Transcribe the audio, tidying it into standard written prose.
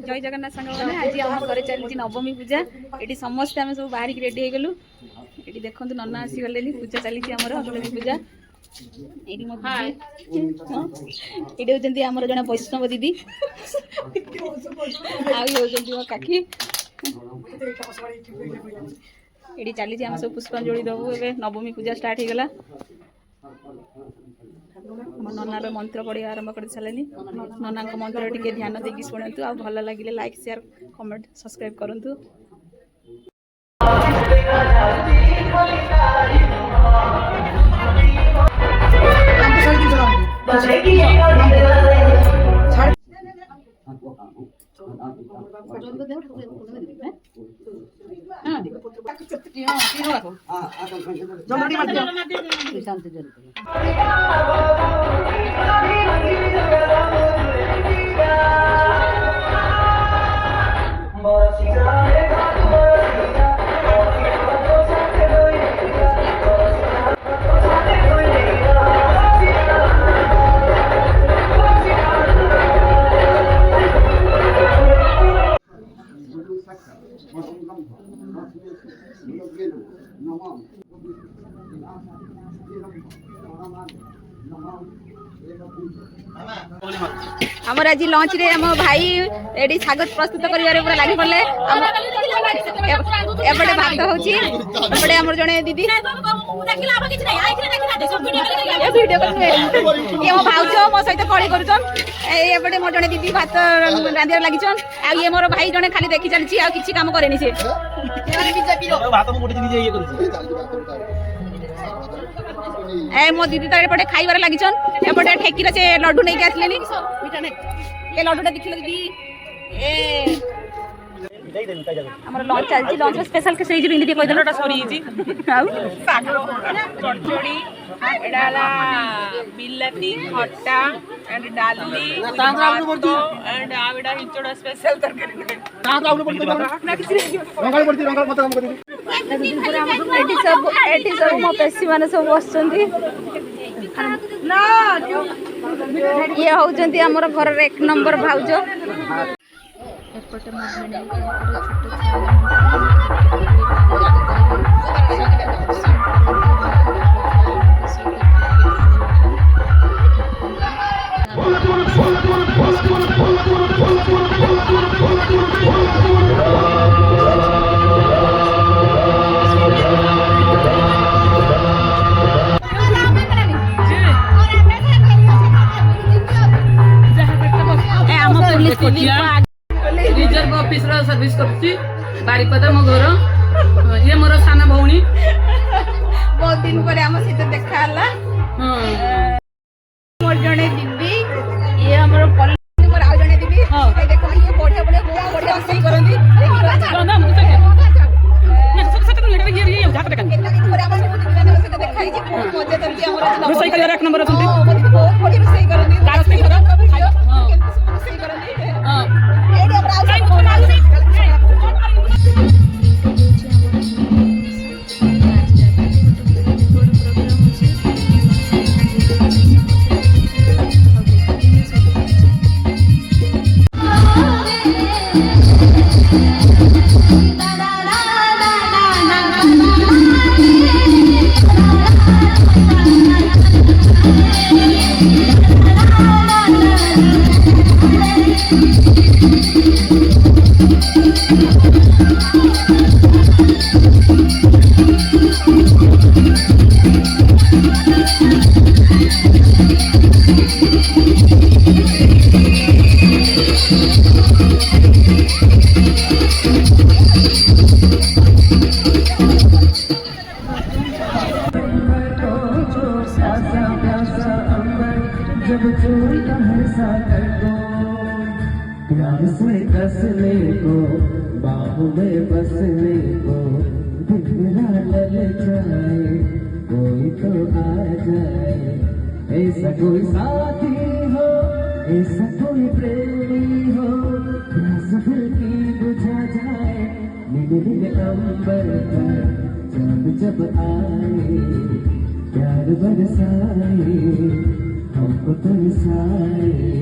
जय जगन्नाथ सांग मैंने आज आम घर चलती नवमी पूजा ये समस्ते आम सब बाहर रेडी हो गलु ये देखो नना आसीगले पूजा चली नवमी पूजा ये होती आमर जन वैष्णव दीदी मो काकी ये चली आम सब पुष्पांजलि दबू ए नवमी पूजा स्टार्ट हो गला मो ननार मंत्र पढ़ी आरंभ कर सारे नना मंत्र टे ध्यान देकी शुणु आ भल लगे लाइक शेयर कमेंट सब्सक्राइब करूँ। आमर आज लंच रे आम भाई एडी स्वागत प्रस्तुत करिवारे पूरा लागि पड़ले एपटे भात होची एपटे हमर जने दीदी वीडियो ये मो भाउज मो सहित कॉल करूछन एपटे मो जने दीदी भात रांधियार लागिछन आ ये मोर भाई जने खाली देखि चलछि आ किछि काम करेनी से भात मो गोटे दिन ये करछि ए मो दीदी तारे पटे खाइबार लागिछन एपटे ठेकीर से लड्डू नै के आसलेनी मीठा नै ए लड्डूटा देखिलो दीदी ए हमर लंच चलछि लंच स्पेशल के सही जे इंडी कहि देलटा सरी जी आउ साग चटचड़ी एडाला बिलाती खट्टा एंड डाली एंड आविडा हिंचोडा स्पेशल तरकारी तांगा पड़ती ना किछि रंगाल पड़ती रंगाल मत काम कर एटी सब मो पेसी माने सब बसचंदी ना ये होचंती हमर घर रे 1 नंबर भाउज एपटे रिजर्व ऑफिस रो सर्विस करछि बारीपदा मो घर ये मोर साना भौणी बहुत दिन पर हम सहित देखा हला मोर जने दीदी ये हमर कॉलेज पर आ जने दीदी ए देखो ये बढ़िया बढ़िया बढ़िया हंसी करंदी देखो ना मुझे ना सब सब लेटर ये जात देखन इतना दिन पर हम सहित देखा ही मजा करती हमर रोसई कर 1 नंबर अछंती बहुत बढ़िया रोसई करंदी कागज पे करो रोसई करंदी हां एडी हमरा जब कोई हंसा कर दो प्यार से कसने को बाहों में बसने को दिखना लल जाए कोई तो आ जाए ऐसा कोई साथी हो ऐसा कोई प्रेमी हो प्यास दिल की बुझा जाए नीले नीले अंबर पर चांद जब आए प्यार बरसाए हमको तरसाए